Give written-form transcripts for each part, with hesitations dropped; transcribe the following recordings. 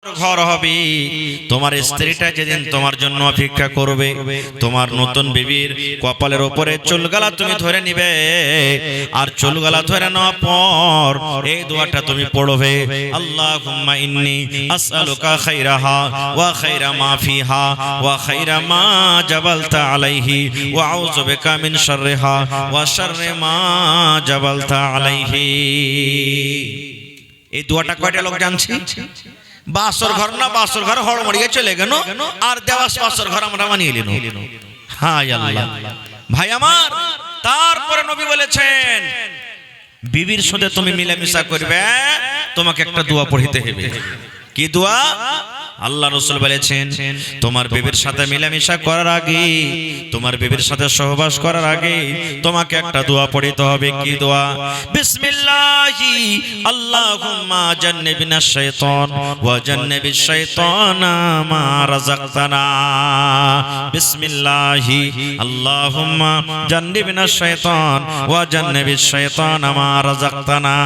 ঘর হবে, তোমার স্ত্রীটা যেদিন তোমার জন্য অপেক্ষা করবে, তোমার নতুন বিবির কপালের উপরে চুলগালা তুমি ধরে নিবে, আর চুলগালা ধরে নেওয়ার পর এই দোয়াটা তুমি পড়বে, আল্লাহুম্মা ইন্নী আসআলুকা খাইরাহা ওয়া খাইরা মা ফিহা ওয়া খাইরা মা জাবালতা আলাইহি ওয়া আউযু বিকা মিন শাররিহা ওয়া শাররি মা জাবালতা আলাইহি। এই দোয়াটা কয়টা লোক জানছে? বাসর ঘর না বাসর ঘর হড়মড়িয়ে চলে গেল, আর দেওয়াস বাসর ঘর আমরা মানিয়ে নিল। হায় আল্লাহ ভাই আমার, তারপরে নবী বলেছেন বিবির সাথে তুমি মিলামিশা করবে, তোমাকে একটা দোয়া পড়িতে হবে। কি দোয়া? আল্লাহ রাসূল বলেছেন তোমার বিবির সাথে মিলামিশা করার আগে, তোমার বিবির সাথে সহবাস করার আগে তোমাকে একটা দোয়া পড়িতে হবে। কি দোয়া? বিসমিল্লাহি আল্লাহুম্মা জান্নিবনাশ শাইতান ওয়া জান্নিবিশ শাইতানা মা রাযাকতানা। বিসমিল্লাহি আল্লাহুম্মা জান্নিবনাশ শাইতান ওয়া জান্নিবিশ শাইতানা মা রাযাকতানা।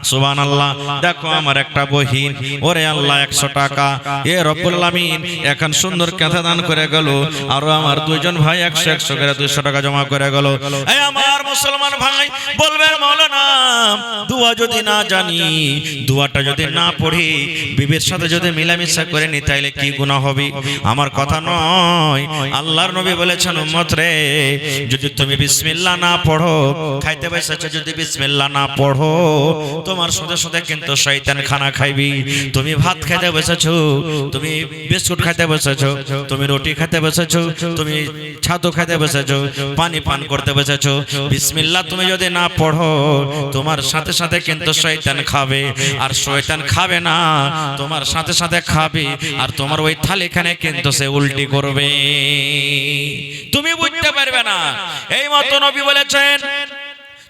সুবহানাল্লাহ। দেখো আমার একটা বহিন, ওরে আল্লাহ 100 টাকা এ রব্বুল আলামিন এখন সুন্দর কথা দান করে গেল, আর আমার দুইজন ভাই 100 করে 200 টাকা জমা করে গেল। এই আমার মুসলমান ভাই বলবেন মাওলানা দোয়া যদি না জানি, দোয়াটা যদি না পড়ি, বিবির সাথে যদি মিলামিশা করে নি, তাইলে কি গুনাহ হবে? আমার কথা নয়, আল্লাহর নবী বলেছেন উম্মত রে, যদি তুমি বিসমিল্লাহ না পড়ো, খাইতে বসেছো যদি বিসমিল্লাহ না পড়ো, তোমার সাথে সাথে কিন্তু শয়তান খানা খাইবি। তুমি ভাত খেতে বসেছো, তুমি বিস্কুট খেতে বসেছো, তুমি রুটি খেতে বসেছো, তুমি ছাতু খেতে বসেছো, পানি পান করতে বসেছো, বিসমিল্লাহ তুমি যদি না পড়ো, তোমার সাথে সাথে কিন্তু শয়তান খাবে। আর শয়তান খাবে না, তোমার সাথে সাথে খাবে, আর তোমার ওই থালিখানে কিন্তু সে উল্টি করবে, তুমি বুঝতে পারবে না। এই মত নবী বলেছেন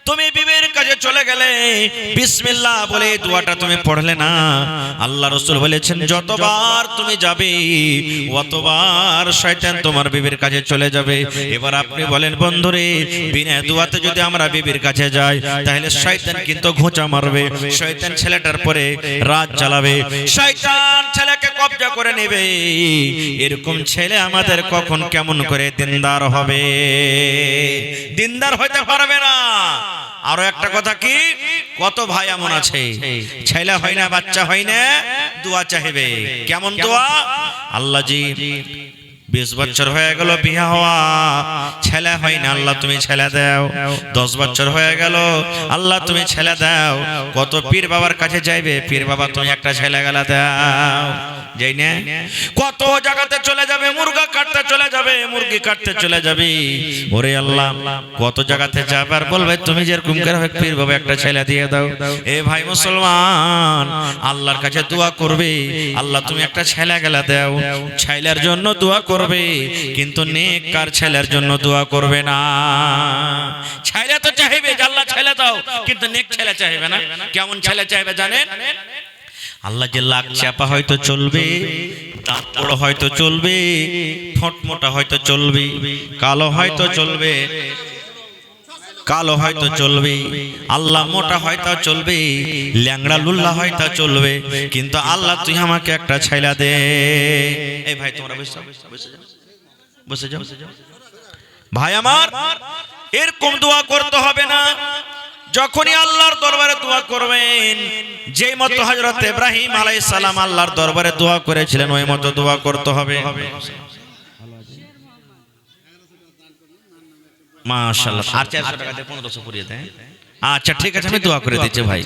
তুমি বিবির কাছে চলে গেলে বিসমিল্লাহ বলে দোয়াটা তুমি পড়লে না, আল্লাহ রাসূল বলেছেন যতবার তুমি যাবে ততবার শয়তান তোমার বিবির কাছে চলে যাবে। এবার আপনি বলেন বন্ধুরে, বিনা দোয়াতে যদি আমরা বিবির কাছে যাই, তাহলে শয়তান কিন্তু ঘোঁচা মারবে, শয়তান ছেলেটার পরে রাত চালাবে, শয়তান ছেলেকে কবজা করে নেবে। এরকম ছেলে আমাদের কখন কেমন করে দিনদার হবে? দিনদার হইতে পারবে না। আরো একটা কথা, কি কত ভাই এমন আছে ছেলে হয় না, বাচ্চা হয় না, দোয়া চাইবে। কেমন দোয়া? আল্লাহ জি 20 বছর হয়ে গেল বিয়ে হওয়া, ছেলে হয় না, আল্লাহ তুমি ছেলে দাও। 10 বছর হয়ে গেল, আল্লাহ তুমি ছেলে দাও। কত পীর বাবার কাছে যাইবে, পীর বাবা তুমি একটা ছেলে গেলা দাও, যাই না? কত জায়গাতে চলে যাবে, মুরগা কাটতে চলে যাবে, মুরগি কাটতে চলে যাবে। ওরে আল্লাহ কত জায়গাতে যাবার বলবে তুমি যেরকম করে পীর বাবা একটা ছেলে দিয়ে দাও। এ ভাই মুসলমান, আল্লাহর কাছে দোয়া করবে, আল্লাহ তুমি একটা ছেলে গেলা দাও। ছেলের জন্য দোয়া করবে, কিন্তু নেককার ছেলের জন্য দোয়া করবে না। ছেলে তো চাইবে যে আল্লাহ ছেলে দাও, কিন্তু নেক ছেলে চাইবে না। কেমন ছেলে চাইবে জানেন? আল্লাহ যে লাখ চাপা হয়তো চলবে, দাঁত বড় হয়তো চলবে, ঠোঁট মোটা হয়তো চলবে, কালো হয়তো চলবে, কালো হয়তো চলবে, আল্লাহ মোটা হয়তো চলবে, ল্যাংড়া লুল্লা হয়তো চলবে, কিন্তু আল্লাহ তুই আমাকে একটা ছেলে দে। এই ভাই তোমরা বসে যাও ভাই আমার, এরকম দোয়া করতে হবে না। যখনই আল্লাহর দরবারে দোয়া করবেন, যেই মতো হযরত ইব্রাহিম আলাইহিস সালাম আল্লাহর দরবারে দোয়া করেছিলেন, ওই মতো দোয়া করতে হবে। মাশাআল্লাহ। আর 400 টাকা দিয়ে 1500 করিয়ে দেন। আচ্ছা ঠিক আছে, আমি দোয়া করে দিচ্ছি ভাই।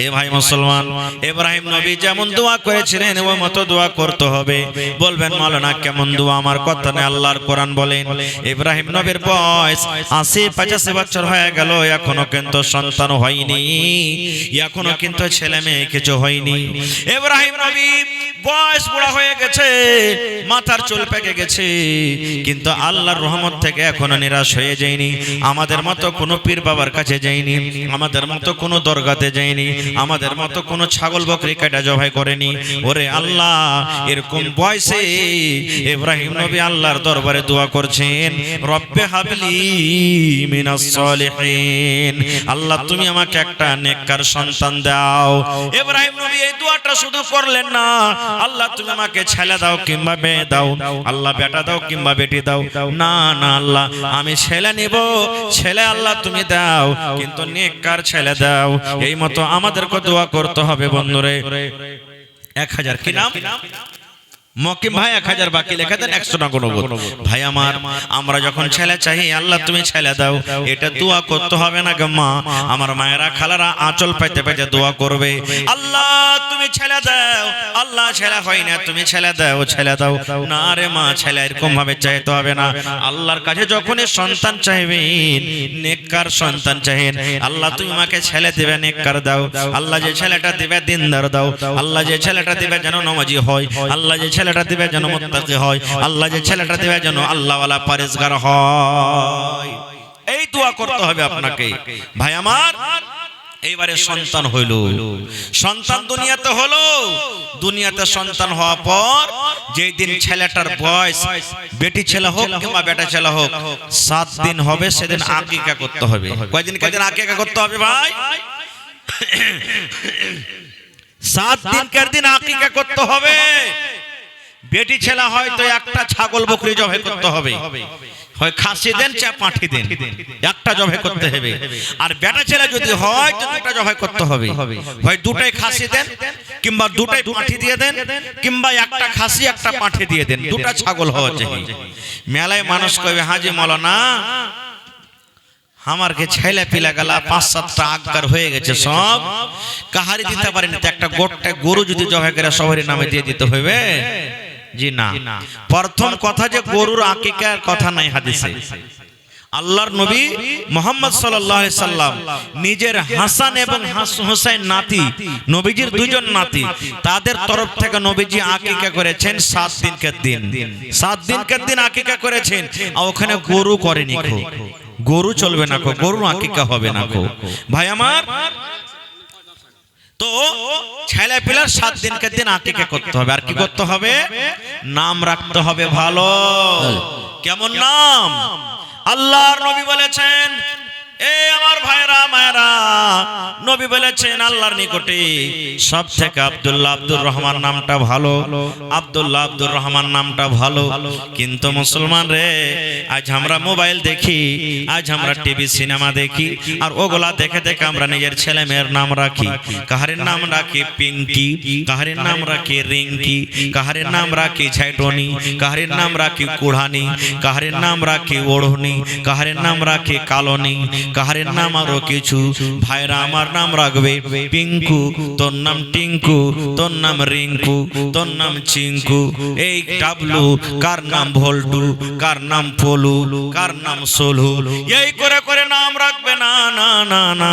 এ ভাই মুসলমান, ইব্রাহিম নবী যেমন দোয়া করেছিলেন ওই মতো দোয়া করতে হবে। বলবেন মাওলানা কেমন দোয়া? আমার কথা নেই, আল্লাহর কোরআন বলেন ইব্রাহিম নবীর বয়স 80-85 বছর হয়ে গেল, এখনো কিন্তু সন্তান হয়নি, এখনো কিন্তু ছেলে মেয়ে কিছু হয়নি। ইব্রাহিম নবী বয়স বুড়া হয়ে গেছে, মাথার চুল পেকে গেছে, কিন্তু আল্লাহর রহমত থেকে এখনো নিরাশ হয়ে যায়নি। আমাদের মতো কোনো পীর বাবার কাছে যায়নি, আমাদের মতো কোনো দরগাতে যায়নি, আমাদের মতো কোনো ছাগল বকরি কাটা জবাই করেনি। ওরে আল্লাহ, এরকম বয়সে ইব্রাহিম নবী আল্লাহর দরবারে দোয়া করছেন, রব্বে হাবলি মিনাস সলিহিন, আল্লাহ তুমি আমাকে একটা নেককার সন্তান দাও। ইব্রাহিম নবী এই দোয়াটা শুধু করলেন না, আল্লাহ তুমি আমাকে ছেলে দাও কিংবা মেয়ে দাও, আল্লাহ বেটা দাও কিংবা বেটি দাও, না না আল্লাহ আমি ছেলে নিব, ছেলে আল্লাহ তুমি দাও, কিন্তু নেককার ছেলে দাও। এই মতো আমাদেরকে দোয়া করতে হবে বন্ধুরে। 1000 কি নাম মকিম ভাই 1000 বাকি লেখা দেন, 100 না কোনো ভাই আমার। আমরা যখন ছেলে চাই আল্লাহ তুমি ছেলে দাও, এটা দোয়া করতে হবে না গো মা? আমার মায়েরা খালারা আঁচল পাইতে পাইতে দোয়া করবে, আল্লাহ তুমি ছেলে দাও, আল্লাহ ছেলে হয় না তুমি ছেলে দাও, ছেলে দাও। না রে মা, ছেলে এরকম ভাবে চাইতে হবে না। আল্লাহর কাছে যখনই সন্তান চাইবেন, নেককার সন্তান চাইবেন, আল্লাহ তুমি আমাকে ছেলে দিবে, নেককার দাও। আল্লাহ যে ছেলেটা দিবে দিনদার দাও, আল্লাহ যে ছেলেটা দিবে যেন নামাজি হয়, আল্লাহ যে ছেলেটা দিবে যেন মুত্তাকি হয়, আল্লাহ যে ছেলেটা দিবে যেন আল্লাহওয়ালা পরেজগার হয়। এই দোয়া করতে হবে আপনাকে ভাই আমার। এইবারে সন্তান হইল, সন্তান দুনিয়াতে হলো, দুনিয়াতে সন্তান হওয়ার পর যেই দিন ছেলেটার বয়স, বেটি ছেলে হোক কিংবা বেটা ছেলে হোক, 7 দিন হবে, সেদিন আকিকা করতে হবে। কয়দিন কয়দিন আকিকা করতে হবে ভাই? 7 দিনকার দিন আকিকা করতে হবে। বেটি ছেলে হয়তো একটা ছাগল বকরি জবাই করতে হবে, হয় খাসি দেন চা পাঁঠি দেন, একটা জবাই করতে হবে। আর বেটা ছেলে যদি হয় তো দুটো জবাই করতে হবে, হয় দুটাই খাসি দেন কিংবা দুটাই পাঁঠি দিয়ে দেন, কিংবা একটা খাসি একটা পাঁঠি দিয়ে দেন, দুটা ছাগল হওয়া চাই। মেলায় মানুষ কবে হাজি মাওলানা আমার কে ছেলে পিলা গেলা 5-7টা আজ্ঞার হয়ে গেছে, সব কাহারি দিতে পারেনি, তো একটা গোটা গরু যদি জবাই করে সবারই নামে দিয়ে দিতে হবে? জি না। প্রথম কথা যে গরুর আকিকার কথা নাই হাদিসে। আল্লাহর নবী মুহাম্মদ সাল্লাল্লাহু আলাইহি সাল্লাম নিজের হাসান এবং হুসাইন নাতি, নবীজির দুইজন নাতি, তাদের তরফ থেকে নবীজি আকিকা করেছেন 7 দিনকার দিন। 7 দিনকার দিন আকিকা করেছেন, আর ওখানে গরু করেনি। গরু চলবে না, গরু আকিকা হবে না ভাই আমার। তো ছেলে পিলার 7 দিনকার দিন আকিকা করতে হবে। আর কি করতে হবে? নাম রাখতে হবে ভালো। কেমন নাম? আল্লাহর নবী বলেছেন, এ আমার ভাইরা মায়েরা, নবী বলেছেন আল্লাহর নিকটে সব থেকে আব্দুল্লাহ আব্দুর রহমান নামটা ভালো, আব্দুল্লাহ আব্দুর রহমান নামটা ভালো। কিন্তু মুসলমান রে, আজ আমরা মোবাইল দেখি, আজ আমরা টিভি সিনেমা দেখি, আর ওগুলা দেখে দেখে আমরা নিজের ছেলে মেয়ের নাম রাখি। কাহারের নাম রাখি পিঙ্কি, কাহারের নাম রাখি রিঙ্কি, কাহারের নাম রাখি ঝাইটনি, কাহারের নাম রাখি কুড়ানি, কাহারের নাম রাখি ওড়নি, কাহারের নাম রাখি কালনি, কাহারের নাম আরো কিছু। ভাইরা আমার নাম রাখবে পিঙ্কু, তোর নাম টিঙ্কু, তোর নাম রিঙ্কু, তোর নাম চিঙ্কু, এই ডাবলু, কার নাম ভোল্টু, কার নাম পলু, কার নাম সোলু, এই করে করে নাম রাখবে না না না না।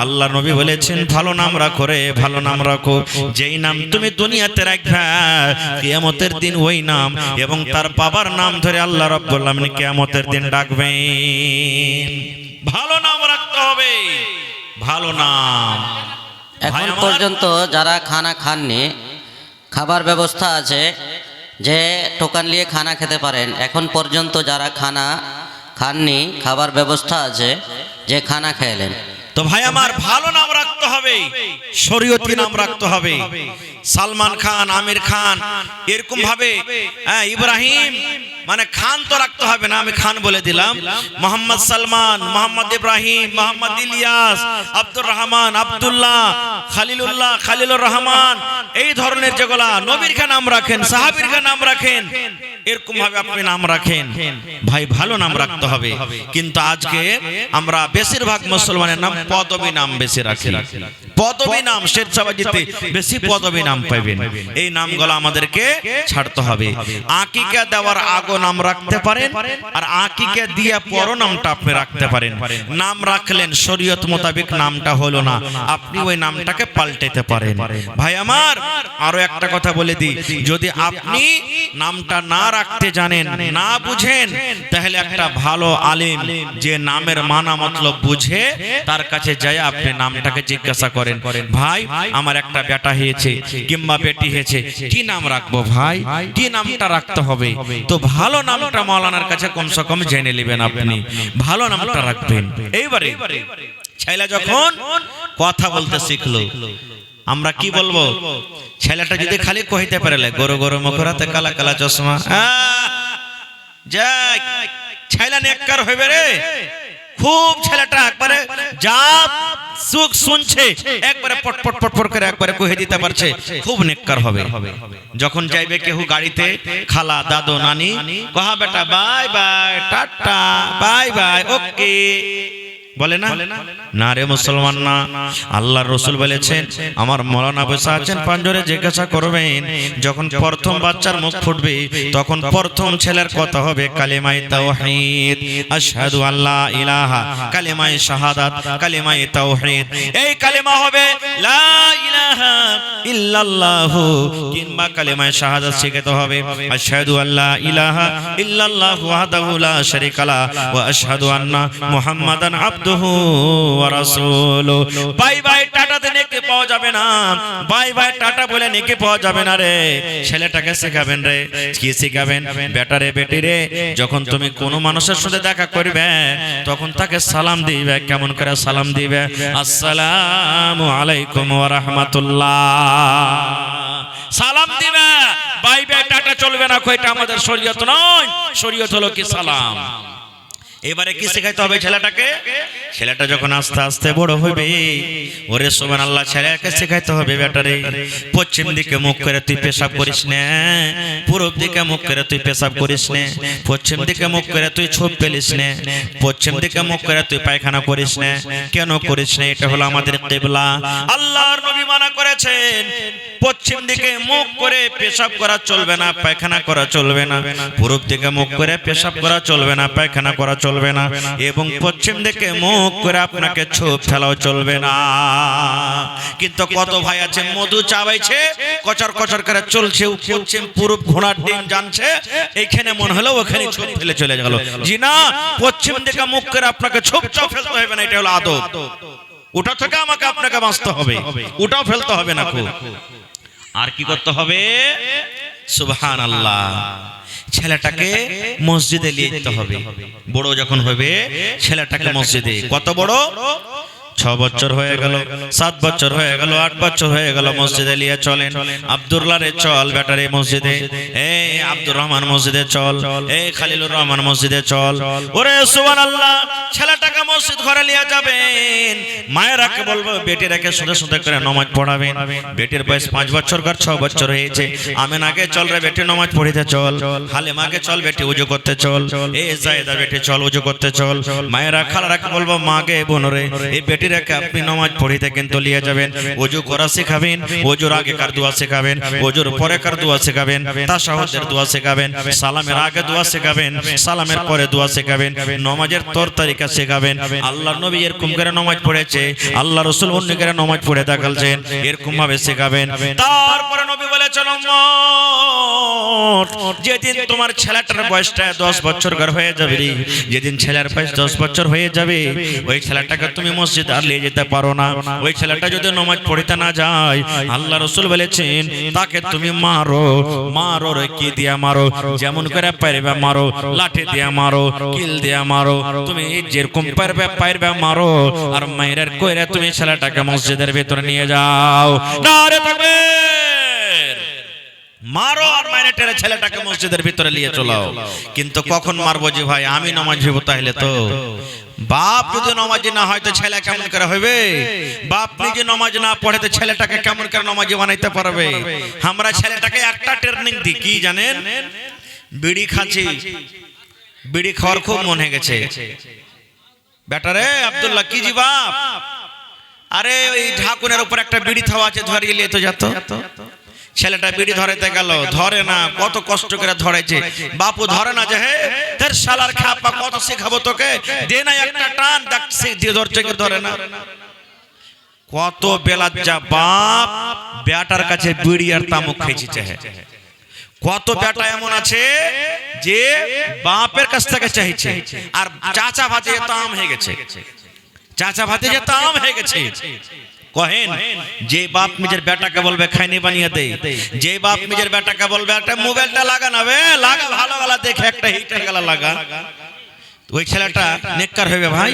আল্লাহ নবী বলেছেন ভালো নাম রাখো রে, ভালো নাম রাখো। যেই নাম তুমি দুনিয়াতে রাখবে, কিয়ামতের দিন ওই নাম এবং তার বাবার নাম ধরে আল্লাহ রাব্বুল আলামিন কিয়ামতের দিন ডাকবেন। ভালো নাম রাখতে হবে, ভালো নাম। এখন পর্যন্ত যারা খানা খাননি, খাবার ব্যবস্থা আছে যে টোকান নিয়ে খানা খেতে পারেন। এখন পর্যন্ত যারা খানা খাননি, খাবার ব্যবস্থা আছে যে খানা খেলেন। তো ভাই আমার ভালো নাম রাখতে হবে, শরীয়তি নাম রাখতে হবে। সালমান খান, আমির খান, এরকম ভাবে ইব্রাহিম মানে খান তো রাখতে হবে না, আমি খান বলে দিলাম। মোহাম্মদ সালমান, মোহাম্মদ ইব্রাহিম, মোহাম্মদ ইলিয়াস, আব্দুর রহমান, আব্দুল্লাহ, খালিলুল্লাহ, খালিলুর রহমান, এই ধরনের যেগুলা নবীর কা নাম রাখেন, সাহাবীর কা নাম রাখেন, এরকম ভাবে আপনি নাম রাখেন। ভাই ভালো নাম রাখতে হবে। কিন্তু আজকে আমরা বেশিরভাগ মুসলমানের নাম পদবী নাম বেশি রাখি। পদবী নাম স্বেচ্ছাবাজিতে বেশি পদবী নাম পাইবেন, এই নামগুলো আমাদেরকে ছাড়তে হবে। আকিকা দেওয়ার আগে নাম রাখতে পারেন, আর আকিকা দিয়ে পর নামটা আপনি রাখতে পারেন। নাম রাখলেন শরীয়ত মোতাবেক নামটা হলো না, আপনি ওই নামটাকে পাল্টাতে পারেন। ভাই আমার আরো একটা কথা বলে দিই, যদি আপনি নামটা না রাখতে জানেন, না বুঝেন, তাহলে একটা ভালো আলেম যে নামের মানা মতলব বুঝে তার কাছে যায় আপনি নামটাকে জিজ্ঞাসা করেন, ভাই আমার একটা বেটা হয়েছে কিংবা বেটি হয়েছে, কি নাম রাখবো ভাই, কি নামটা রাখতে হবে? তো ভালো নামটা মাওলানার কাছে কমসে কম জেনে নেবেন, আপনি ভালো নামটা রাখবেন। এইবারে ছেলে যখন কথা বলতে শিখলো, আমরা কি বলবো? ছেলেটা যদি খালি কইতে পারে গরু গরু মুখরাতে কালা কালা চশমা, যাই ছেলে নেককার হইবে রে। খুব ছেলেটা একবারে যা সুখ শুনছে একবারে পটপট পটপট করে একবারে কহে দিতে পারছে, খুব নেককার হবে। যখন যাইবে কেউ গাড়িতে, খালা দাদু নানি, কহা বেটা bye bye tata bye bye okay বলে না? না রে মুসলমান না। আল্লাহর রাসূল বলেছেন, আমার মাওলানা বসে আছেন পাঞ্জরে, জিজ্ঞাসা করবেন যখন প্রথম বাচ্চার মুখ ফুটবে তখন প্রথম ছেলের কথা হবে কালিমায়ে তাওহীদ, আশহাদু আল্লা ইলাহা, কালিমায়ে শাহাদাত, কালিমায়ে তাওহীদ। এই কালিমা হবে লা ইলাহা ইল্লাল্লাহু, কিংবা কালিমায়ে শাহাদাত শিখাতে হবে আশহাদু আল্লা ইলাহা ইল্লাল্লাহু ওয়াহদাহু লা শারীকা লা ওয়া আশহাদু আন্না মুহাম্মাদান আবদুহু ওয়া রাসূলুহু। বাই বাই টাটা তে নেকি পাওয়া যাবে না, বাই বাই টাটা বলে নেকি পাওয়া যাবে না রে। ছেলেটাকে শেখাবেন রে, কি শেখাবেন? বেটা রে বেটি রে, যখন তুমি কোনো মানুষের সাথে দেখা করবে তখন তাকে সালাম দিবে। কেমন করে সালাম দিবে? আসসালামু আলাইকুম ওয়া রাহমাতুল্লাহ, সালাম দিবে। বাই বাই টাটা চলবে না, কইটা আমাদের শরীয়ত নয়। শরীয়ত হলো কি সালাম। এবারে কি শেখাইতে হবে ছেলেটাকে? ছেলেটা যখন আস্তে আস্তে বড় হবে, ওরে সুবহানাল্লাহ, ছেলেকে শেখাইতে হবে বেটারে পশ্চিম দিকে মুখ করে তুই পেশাব করিস না, পূরব দিকে মুখ করে তুই পেশাব করিস না, পশ্চিম দিকে মুখ করে তুই ছোপ ফেলিস না, পশ্চিম দিকে মুখ করে তুই পায়খানা করিস না। কেন করিস না? এটা হলো আমাদের কিবলা। আল্লাহর নবী মানা করেছেন পশ্চিম দিকে মুখ করে পেশাব করা চলবে না, পায়খানা করা চলবে না। পূরব দিকে মুখ করে পেশাব করা চলবে না, পায়খানা করা চলবে না। এবং পশ্চিম দিকে মুখ করে আপনাকে ছোপ ফেলাও চলবে না। কিন্তু কত ভাই আছে মধু চাবাইছে, কচর কচর করে চলছে, পশ্চিম পূরব ঘোড়ার ডিম জানছে, এইখানে মন হলো ওখানে ছোপ ফেলে চলে গেল। জি না, পশ্চিম দিকে মুখ করে আপনাকে ছোপ চাপ ফেলতে হবে না, এটা হলো আদব। ওটা থেকে আমাকে আপনাকে বাঁচতে হবে, ওটাও ফেলতে হবে না। আর কি করতে হবে? সুবহানাল্লাহ, ছেলেটাকে মসজিদে নিয়ে যেতে হবে। বড় যখন হবে ছেলেটাকে মসজিদে, কত বড়? 6 বছর হয়ে গেল, 7 বছর হয়ে গেল, 8 বছর হয়ে গেল, মসজিদে নিয়ে চলেন। আব্দুল্লাহ রে চল বেটারে মসজিদে, এই আব্দুর রহমান মসজিদে চল, এই খালিলুর রহমান মসজিদে চল। ওরে সুবহানাল্লাহ, ছেলেটাকে মসজিদ ঘরে নিয়ে যাবেন। মায়েরাকে বলবো বেটিরাকে সুন্দর সুন্দর করে নামাজ পড়াবেন। বেটির বয়স 5 বছর কার 6 বছর হয়েছে, আমিনাকে চল রে বেটি নামাজ পড়িতে চল, হালিমাকে চল বেটি ওযু করতে চল, এই জায়েদা বেটি চল ওযু করতে চল। মায়েরা খালারাকে বলবো মাকে বোনরে এই বেটি রেখে আপনি নামাজ পড়িতে কিন্তু লিয়ে যাবেন। ওযু করা শেখাবেন, ওযুর আগে কার দোয়া শেখাবেন, ওযুর পরে কার দোয়া শেখাবেন, তাশাহুদের দোয়া শেখাবেন, সালামের আগে দোয়া শেখাবেন, সালামের পরে দোয়া শেখাবেন, নামাজের তর তরিকা শেখাবেন। আল্লাহর নবী এরকম করে নামাজ পড়েছে, আল্লাহ রাসূল অন্য করে নামাজ পড়ে দেখালছেন, এরকম ভাবে শেখাবেন। তারপরে নবী বলেছেন, উম্মত যেদিন তোমার ছেলেটার বয়সটা 10 বছর হয়ে যাবে, যেদিন ছেলের বয়স 10 বছর হয়ে যাবে, ওই ছেলেটাকে তুমি মসজিদ আর নিয়ে যেতে পারো না। ওই ছেলেটা যদি নামাজ পড়িতে না যায়, আল্লাহ রাসূল বলেছেন তাকে তুমি মারো। মারো রে, কি দিয়া মারো? যেমন করে পারবে মারো, লাঠি দিয়া মারো, কিল দিয়া মারো, তুমি যেরকম পারবে মারো। আর মায়ের কইরা তুমি ছেলেটাকে মসজিদের ভিতরে নিয়ে যাও। নারে তাকবীর, মারো আর মাইনে টেরে ছেলেটাকে মসজিদের ভিতরে নিয়ে চলো। কিন্তু কখন মারবো? যে ভাই আমি নামাজ হইব, তাহলে তো বাপ যদি নামাজি না হয় তো ছেলে কেমন করে হইবে? বাপ নিজে নামাজ না পড়ে তো ছেলেটাকে কেমন করে নামাজি বানাইতে পারবে? আমরা ছেলেটাকে একটা ট্রেনিং দিই, কি জানেন? বিড়ি খাচ্ছি, বিড়ি খাওয়ার খুব মন হয়ে গেছে। বেটারে আব্দুল্লাহ, কি জি বাপ? আরে ওই ঢাকুনের উপর একটা বিড়ি থাওয়া আছে, ধরিয়ে নিয়ে তো যেত। ছেলেটা বিড়ি ধরাইতে গেল, ধরে না, কত কষ্ট করে ধরেছে, বাপু ধরে না, যে হে তোর শালার খাপা কত শেখাবো তোকে, দে না একটা টান, দেখ দিয়ে ধরছে কি ধরে না। কত বেলাজ্জা বাপ বেটার কাছে বিড়ি আর তামুক খেয়েছে। কত বেটা এমন আছে যে বাপের কাছ থেকে চাইছে, আর চাচা ভাতে তাম হয়ে গেছে, চাচা ভাতে যে তাম হয়ে গেছে। কহেন যে বাপ নিজের বেটাকে বলবে খাইনি বানিয়ে দে, যে বাপ নিজের বেটাকে বলবে একটা মোবাইলটা লাগা না বে, লাগা ভালো গলা দেখে একটা হিটার গলা লাগা, ওই ছেলেটা নেককার হবে ভাই।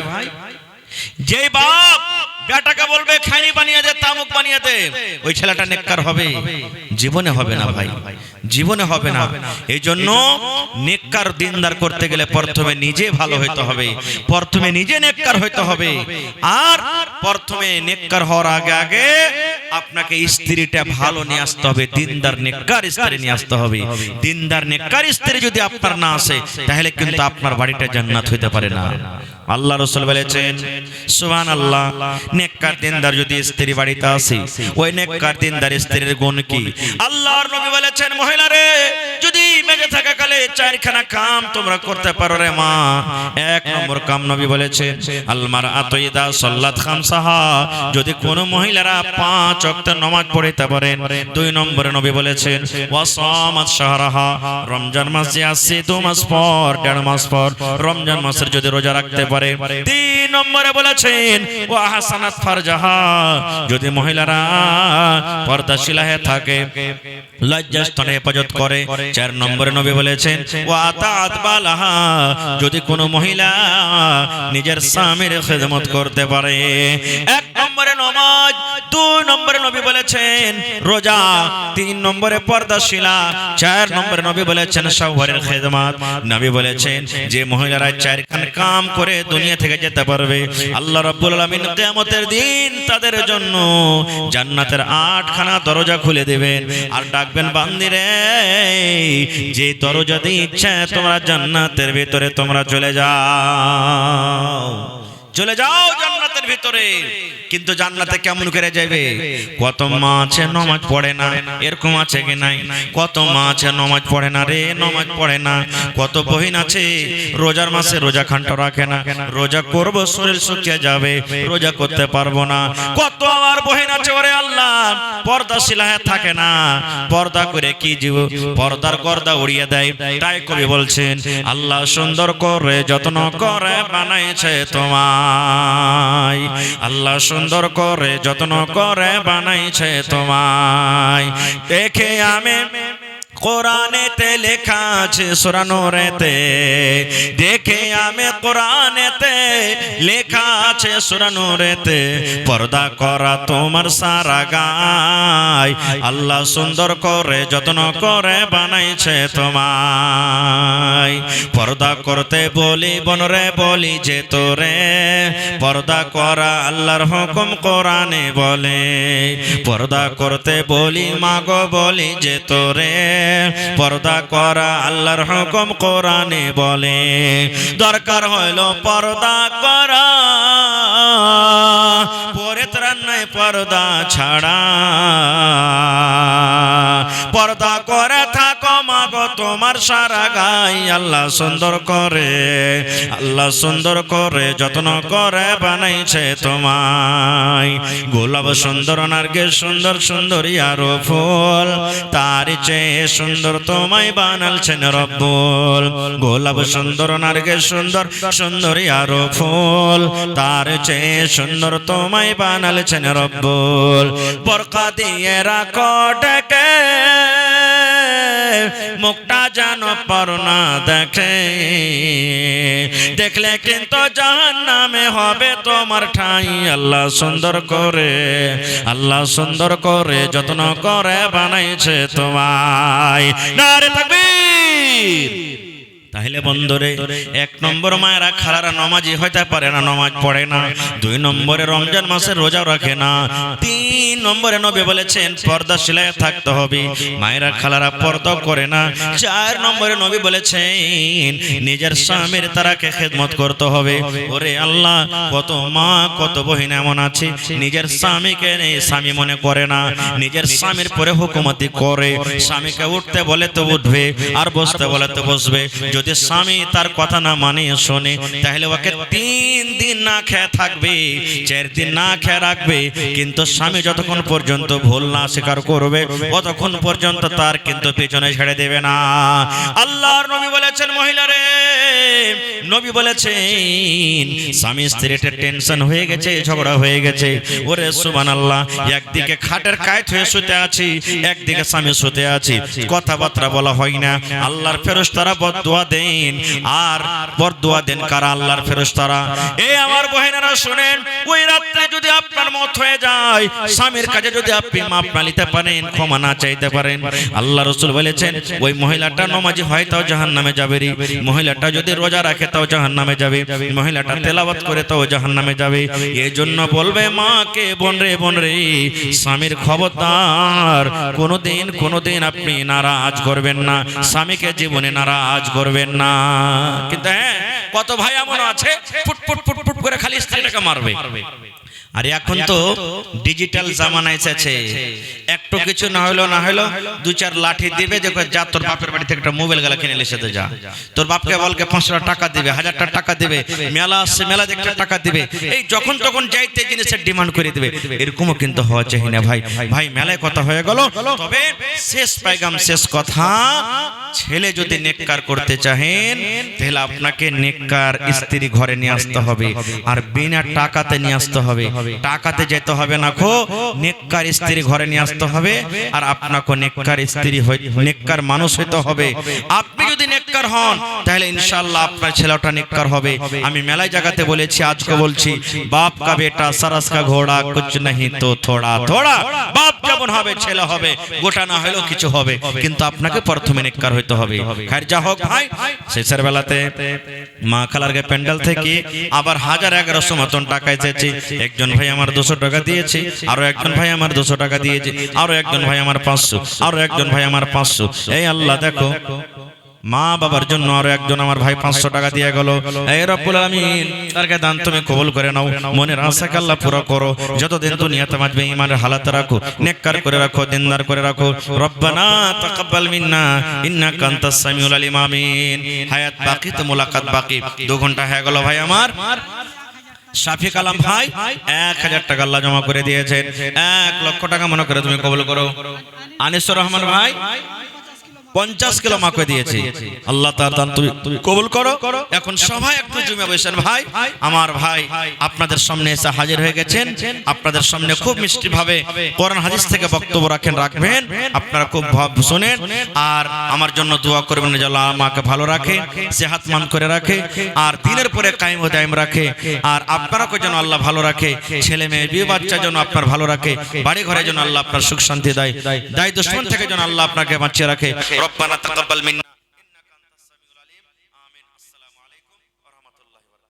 যে বাপ বেটাকে বলবে খাইনি বানিয়ে দে, তামুক বানিয়ে দে, ওই ছেলেটা নেককার হবে? জীবনে হবে না ভাই, জীবনে হবে না। এই জন্য নেককার দিনদার করতে গেলে প্রথমে নিজে ভালো হইতে হবে, প্রথমে নিজে নেককার হইতে হবে। আর প্রথমে নেককার হওয়ার আগে আগে আপনাকে স্ত্রীটা ভালো নিয়ে আসতে হবে, দিনদার নেককার স্ত্রী নিয়ে আসতে হবে। দিনদার নেককার স্ত্রী যদি আপনার না আসে, তাহলে কিন্তু আপনার বাড়িটা জান্নাত হইতে পারে না। আল্লাহ রাসূল বলেছেন সুবহানাল্লাহ, নেককার দিনদার যদি স্ত্রী বাড়িতে আসে, ওই নেককার দিনদার স্ত্রীর গুণ কি? আল্লাহর নবী বলেছেন, মহিলারে যদি বেঁচে থাকা কালে চারখানা কাম তোমরা করতে পারো রে মা। এক নম্বর কাম নবী বলেছেন, আল মারআতু ইযা সাল্লাত খামসাহা, যদি কোন মহিলারা 5 ওয়াক্ত নামাজ পড়তে পারেন। দুই নম্বরে নবী বলেছেন, ওয়া সামাত শাহরাহা, রমজান মাস যে আসছে 2 মাস পর, 1.5 মাস পর রমজান মাসের যদি রোজা রাখতে পারে। তিন নম্বরে বলেছেন, ওয়া হাসানাত ফারজাহা, যদি মহিলারা পর্দাশীলা হয়ে থাকে, লজ্জাস্থানে হেফাজত করে। 4 নম্বরে নবী বলেছেন, ওয়া আতাআত বালাহা, যদি কোন মহিলা নিজের স্বামীর খেদমত করতে পারে। 1 নম্বরে নামাজ, 2 নম্বরে নবী বলেছেন রোজা, 3 নম্বরে পর্দাশীলা, 4 নম্বরে নবী বলেছেন শাওহরের খেদমত। নবী বলেছেন যে মহিলারা 4খান কাম করে দুনিয়া থেকে যেতে পারবে, আল্লাহ রাব্বুল আলামিন কিয়ামতের দিন তাদের জন্য জান্নাতের 8খানা দরজা খুলে দেবেন, আর ডাকবেন, বান্দিরে যে দরজা দিয়ে ইচ্ছা তোমরা জান্নাতের ভিতরে তোমরা চলে যাও, চলে যাও জান্নাতের ভিতরে। কিন্তু জান্নাতে কেমন করে যাবে? কত মা আছে নামাজ পড়ে না, এরকম আছে কি নাই? কত মা আছে নামাজ পড়ে না রে, নামাজ পড়ে না। কত বহিন আছে রোজার মাসে রোজা খান্টা রাখে না, রোজা করব শরীর শুকিয়ে যাবে, রোজা করতে পারবো না। কত আমার বহিন আছে ওরে আল্লাহ পর্দাশীলা থাকে না, পর্দা করে কি জীব পর্দার গর্দা উড়িয়ে দেয়। তাই কবি বলছেন, আল্লাহ সুন্দর করে যত্ন করে বানাইছে তোমায়, আল্লাহ সুন্দর করে যত্ন করে বানাইছে তোমায়। দেখে আমি কোরআনেতে লেখা আছে সূরা নূরেতে, দেখে আমি কোরআনেতে লেখা আছে সূরা নূরেতে, পর্দা করা তোমার সারা গায়, আল্লাহ সুন্দর করে যত্ন করে বানাইছে তোমায়। পর্দা করতে বলি বনরে বলি যে তোরে, পর্দা করা আল্লাহর হুকুম কোরআনে বলে, পর্দা করতে বলি মাগো বলি যে তোরে, পর্দা করা আল্লাহর হুকুম কোরআনে বলে। দরকার হইল পর্দা করা, পরে ত্রাণ নাই পর্দা ছাড়া, পর্দা করে থাকো মাগো তোমার সারা গাই, আল্লাহ সুন্দর করে, আল্লাহ সুন্দর করে যত্ন করে বানাইছে তোমায়। গোলাপ সুন্দর নার্গিস সুন্দর সুন্দরী আরো ফুল, তার চেয়ে সুন্দর তোমায় বানালছেন রব্বুল। গোলাপ সুন্দর নার্গিস সুন্দর সুন্দরী আরো ফুল, তার চেয়ে সুন্দর তোমায় বানালছেন রব্বুল। বরকা দিয়ে রাখো ডেকে, মুখটা যেন পর না দেখে, দেখলে কিন্তু জাহান্নামে হবে তোমার ঠাঁই, আল্লাহ সুন্দর করে, আল্লাহ সুন্দর করে যত্ন করে বানাইছে তোমায়। নারে তাকবীর। তাহলে বন্ধুরে, এক নম্বর মায়েরা খালারা নামাজি হইতে পারে না, নামাজ পড়ে না। দুই নম্বরে রমজান মাসে রোজা রাখে না। তিন নম্বরে নবী বলেছেন পর্দাশীল থাকতে হবে, মায়েরা খালারা পর্দা করে না। চার নম্বরে নবী বলেছেন নিজের স্বামীর তারাকে খেদমত করতে হবে। ওরে আল্লাহ, কত মা কত বহিন এমন আছে নিজের স্বামীকে স্বামী মনে করে না, নিজের স্বামীর পরে হুকুমতি করে। স্বামীকে উঠতে বলে তো উঠবে, আর বসতে বলে তো বসবে। যদি স্বামী তার কথা না মানে শোনে, তাহলে ওকে 3 দিন না খেয়ে থাকবে, 4 দিন না খেয়ে রাখবে। কিন্তু স্বামী যতক্ষণ পর্যন্ত ভুল না স্বীকার করবে, ততক্ষণ পর্যন্ত তার কিন্তু পেছনে ছেড়ে দেবে না। আল্লাহর নবী বলেছেন, মহিলারে, নবী বলেছেন স্বামী স্ত্রীতে টেনশন হয়ে গেছে, ঝগড়া হয়ে গেছে। ওরে সুবহানাল্লাহ, একদিকে খাটের কায়ত হয়ে শুতে আছি, একদিকে স্বামী শুতে আছি, কথাবার্তা বলা হয় না। আল্লাহর ফেরেশতারা বদদুয়া দেন, আর বদদুয়া দেন কারা? আল্লাহর ফেরেশতারা। এই আমার বহিনেরা শুনেন, ওই রাতে যদি আপনার মত হয়ে যায়, স্বামীর কাছে যদি আপনি মাপ না নিতে পারেন, ক্ষমা না চাইতে পারেন, আল্লাহ রাসূল বলেছেন ওই মহিলাটা নামাজি হয় তাও জাহান্নামে যাবে রে। মহিলাটা যদি রোজা রাখে তাও জাহান্নামে যাবে, মহিলাটা তেলাওয়াত করে তাও জাহান্নামে যাবে। এই জন্য বলবে মাকে, বোন রে, স্বামীর খবরদার কোনোদিন আপনি নারাজ করবেন না, স্বামীকে জীবনে নারাজ করবেন না। কিন্তু হ্যাঁ, কত ভাই এমন আছে ফুট করে খালি স্ত্রীটাকে মারবে। আর এখন তো ডিজিটাল জামানা এসেছে, একটু কিছু না হলো 2-4 লাঠি দিবে, দেখো যা তোর বাপের বাড়ি থেকে একটা মোবাইল গেলা কিনে এসে যা, তোর বাপকে বলকে 500 টাকা দিবে, 1000 টাকা দিবে, মেলা আসছে মেলা দেখতে টাকা দিবে, এই যখন তখন যাইতে জিনিসের ডিমান্ড করে দিবে। এরকমও কিন্তু হওয়া চাই না ভাই মেলায় কথা হয়ে গেল। তবে শেষ পায়গাম, শেষ কথা, ছেলে যদি নেককার করতে চাহেন, তাহলে আপনাকে নেককার স্ত্রী ঘরে নিয়ে আসতে হবে, আর বিনা টাকাতে নিয়ে আসতে হবে। টাকাতে যেতে হবে না, নেককার স্ত্রী ঘরে নিয়ে আসতে হবে, আর আপনাকে নেককার স্ত্রী নেককার মানুষ হইতে হবে। আপনি যদি নেককার হন, তাহলে ইনশাআল্লাহ আপনার ছেলেটা নেককার হবে। আমি মেলায় জায়গাতে বলেছি, আজকে বলছি, বাপ কা বেটা সারস কা ঘোড়া, কুছ नहीं তো থোড়া থোড়া। বাপ যেমন হবে ছেলে হবে, গোটা না হলেও কিছু হবে, কিন্তু আপনাকে প্রথমে নেককার হইতে হবে। খাইর যা হোক ভাই, শেষের বেলাতে মা খালার প্যান্ডেল থেকে আবার 1000-1100 মতন টাকা এসেছে। একজন ভাই আমার 200 টাকা দিয়েছে, আরো একজন ভাই আমার 200 টাকা দিয়েছে, আরো একজন ভাই আমার 500, আরো একজন ভাই আমার 500। এই আল্লাহ দেখো, মা বাবার জন্য আরো একজন আমার ভাই 500 টাকা দিয়ে গেল। এই রব্বুল আলামিন, তারকে দান তুমি কবুল করে নাও, মনের আশাকে আল্লাহ পুরো করো। যতদিন দুনিয়াতে বাঁচবে ঈমানের হালাতে রাখো, নেককার করে রাখো, দিনদার করে রাখো। রব্বানা তাকাব্বাল মিন্না ইন্নাকা আনতাস সামিউল আলিম। আমিন। হায়াত বাকি তো মুলাকাত বাকি। 2 ঘন্টা হয়ে গেল ভাই আমার। শাফিক আলম ভাই 1000 টাকা আল্লাহ জমা করে দিয়েছেন, 1 লক্ষ টাকা মনে করে তুমি কবুল করো। আনিসুর রহমান ভাই 50 কিলো মাকে দিয়েছি, আল্লাহ তার দান তুমি কবুল করো। এখন সবাই একটু জমে বসেন ভাই। আমার ভাই আপনাদের সামনে এসে হাজির হয়ে গেছেন, আপনাদের সামনে খুব মিষ্টি ভাবে কোরআন হাদিস থেকে বক্তব্য রাখবেন। আপনারা খুব শুনেন, আর আমার জন্য দোয়া করবেন যে আল্লাহ আমাকে ভালো রাখে, সেহাতমান করে রাখে, আর দিনের পরে কায়েম ও দায়েম রাখে। আর আপনারাকে যেন আল্লাহ ভালো রাখে, ছেলে মেয়ে বিয়ে বাচ্চা যেন আপনার ভালো রাখে, বাড়ি ঘরে যেন আল্লাহ আপনার সুখ শান্তি দেয়, দায় দুশ্মন থেকে যেন আল্লাহ আপনাকে বাঁচিয়ে রাখে। রব্বানা তাকাব্বাল মিন্না